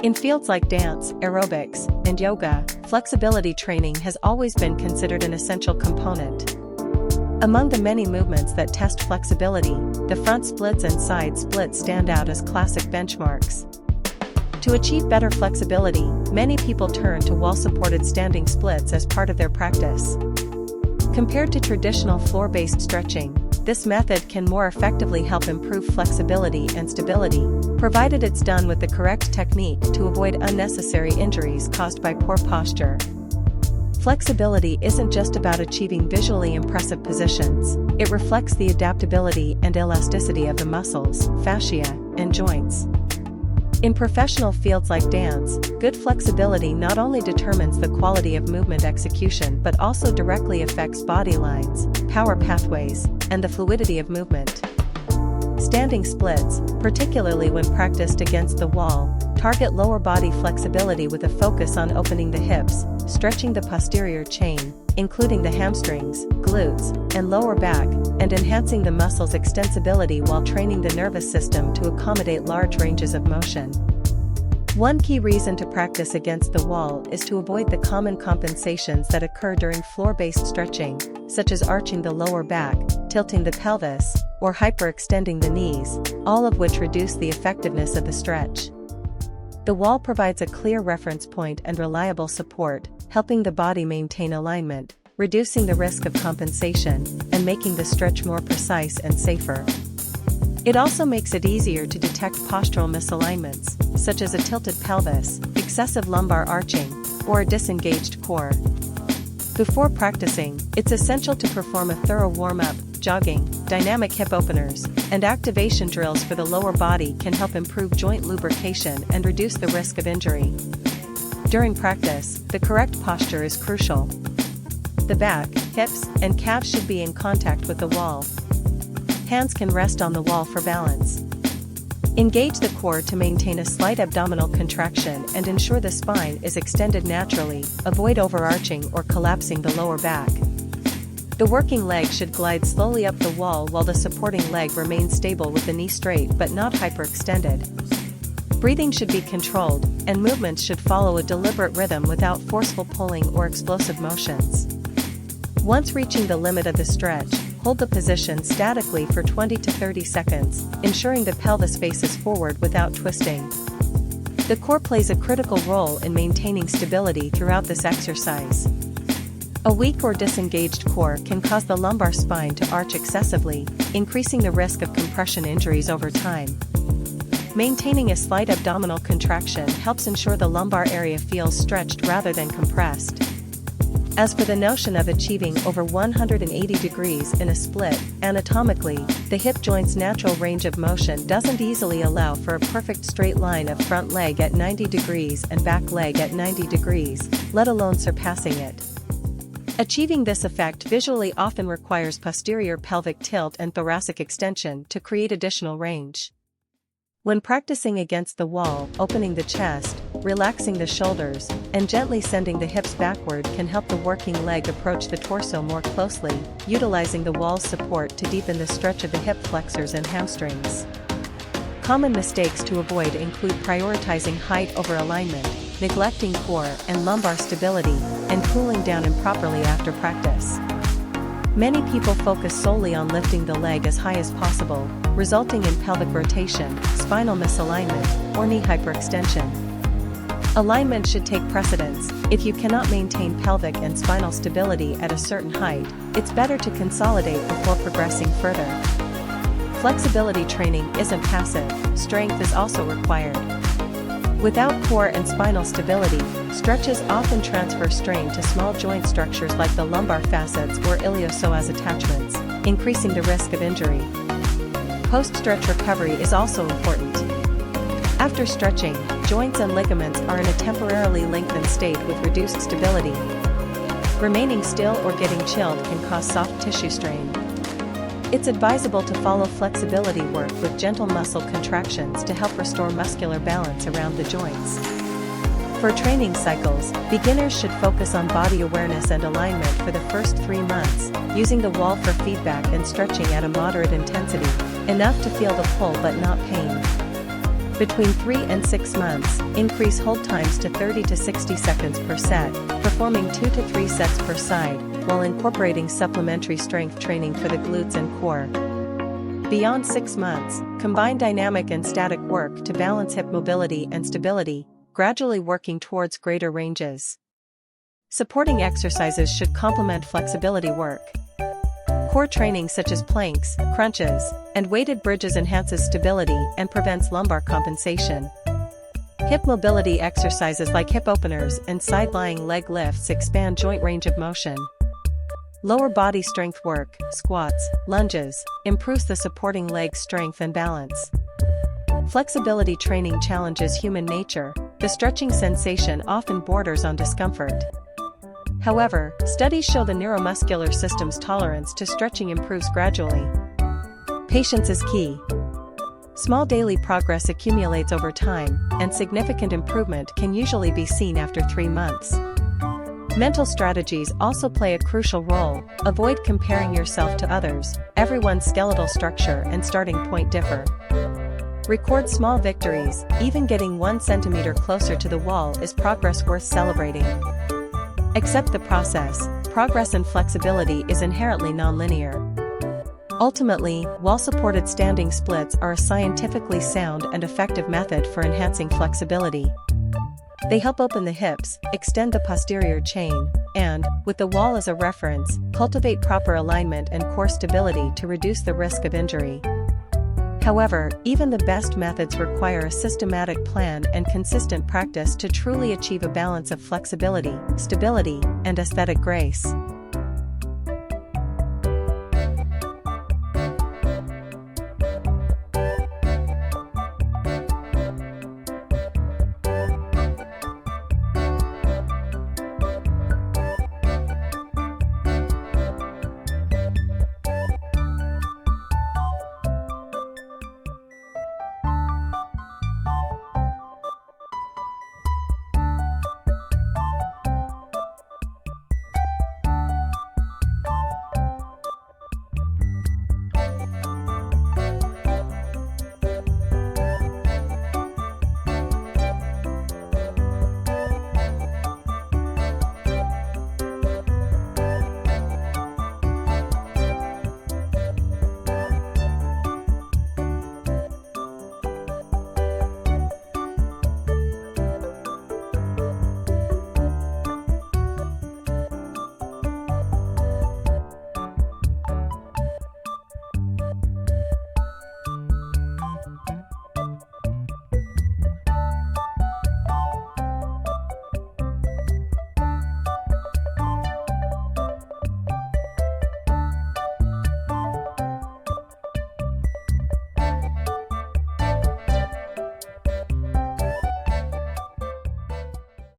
In fields like dance, aerobics, and yoga, flexibility training has always been considered an essential component. Among the many movements that test flexibility, the front splits and side splits stand out as classic benchmarks. To achieve better flexibility, many people turn to wall-supported standing splits as part of their practice. Compared to traditional floor-based stretching, this method can more effectively help improve flexibility and stability, provided it's done with the correct technique to avoid unnecessary injuries caused by poor posture. Flexibility isn't just about achieving visually impressive positions, it reflects the adaptability and elasticity of the muscles, fascia, and joints. In professional fields like dance, good flexibility not only determines the quality of movement execution but also directly affects body lines, power pathways, and the fluidity of movement. Standing splits, particularly when practiced against the wall, target lower body flexibility with a focus on opening the hips, stretching the posterior chain, including the hamstrings, glutes, and lower back, and enhancing the muscle's extensibility while training the nervous system to accommodate large ranges of motion. One key reason to practice against the wall is to avoid the common compensations that occur during floor-based stretching, such as arching the lower back, tilting the pelvis, or hyperextending the knees, all of which reduce the effectiveness of the stretch. The wall provides a clear reference point and reliable support, helping the body maintain alignment, reducing the risk of compensation, and making the stretch more precise and safer. It also makes it easier to detect postural misalignments, such as a tilted pelvis, excessive lumbar arching, or a disengaged core. Before practicing, it's essential to perform a thorough warm-up. Jogging, dynamic hip openers, and activation drills for the lower body can help improve joint lubrication and reduce the risk of injury. During practice, the correct posture is crucial. The back, hips, and calves should be in contact with the wall. Hands can rest on the wall for balance. Engage the core to maintain a slight abdominal contraction and ensure the spine is extended naturally. Avoid overarching or collapsing the lower back. The working leg should glide slowly up the wall while the supporting leg remains stable with the knee straight but not hyperextended. Breathing should be controlled, and movements should follow a deliberate rhythm without forceful pulling or explosive motions. Once reaching the limit of the stretch, hold the position statically for 20 to 30 seconds, ensuring the pelvis faces forward without twisting. The core plays a critical role in maintaining stability throughout this exercise. A weak or disengaged core can cause the lumbar spine to arch excessively, increasing the risk of compression injuries over time. Maintaining a slight abdominal contraction helps ensure the lumbar area feels stretched rather than compressed. As for the notion of achieving over 180 degrees in a split, anatomically, the hip joint's natural range of motion doesn't easily allow for a perfect straight line of front leg at 90 degrees and back leg at 90 degrees, let alone surpassing it. Achieving this effect visually often requires posterior pelvic tilt and thoracic extension to create additional range. When practicing against the wall, opening the chest, relaxing the shoulders, and gently sending the hips backward can help the working leg approach the torso more closely, utilizing the wall's support to deepen the stretch of the hip flexors and hamstrings. Common mistakes to avoid include prioritizing height over alignment, neglecting core and lumbar stability, and cooling down improperly after practice. Many people focus solely on lifting the leg as high as possible, resulting in pelvic rotation, spinal misalignment, or knee hyperextension. Alignment should take precedence. If you cannot maintain pelvic and spinal stability at a certain height, it's better to consolidate before progressing further. Flexibility training isn't passive, strength is also required. Without core and spinal stability, stretches often transfer strain to small joint structures like the lumbar facets or iliopsoas attachments, increasing the risk of injury. Post-stretch recovery is also important. After stretching, joints and ligaments are in a temporarily lengthened state with reduced stability. Remaining still or getting chilled can cause soft tissue strain. It's advisable to follow flexibility work with gentle muscle contractions to help restore muscular balance around the joints. For training cycles, beginners should focus on body awareness and alignment for the first 3 months, using the wall for feedback and stretching at a moderate intensity, enough to feel the pull but not pain. Between 3 and 6 months, increase hold times to 30 to 60 seconds per set, performing 2 to 3 sets per side, while incorporating supplementary strength training for the glutes and core. Beyond 6 months, combine dynamic and static work to balance hip mobility and stability, gradually working towards greater ranges. Supporting exercises should complement flexibility work. Core training such as planks, crunches, and weighted bridges enhances stability and prevents lumbar compensation. Hip mobility exercises like hip openers and side-lying leg lifts expand joint range of motion. Lower body strength work, squats, lunges, improves the supporting leg strength and balance. Flexibility training challenges human nature. The stretching sensation often borders on discomfort. However, studies show the neuromuscular system's tolerance to stretching improves gradually. Patience is key. Small daily progress accumulates over time, and significant improvement can usually be seen after 3 months. Mental strategies also play a crucial role. Avoid comparing yourself to others. Everyone's skeletal structure and starting point differ. Record small victories. Even getting 1 centimeter closer to the wall is progress worth celebrating. Accept the process. Progress and flexibility is inherently nonlinear. Ultimately, wall-supported standing splits are a scientifically sound and effective method for enhancing flexibility. They help open the hips, extend the posterior chain, and, with the wall as a reference, cultivate proper alignment and core stability to reduce the risk of injury. However, even the best methods require a systematic plan and consistent practice to truly achieve a balance of flexibility, stability, and aesthetic grace.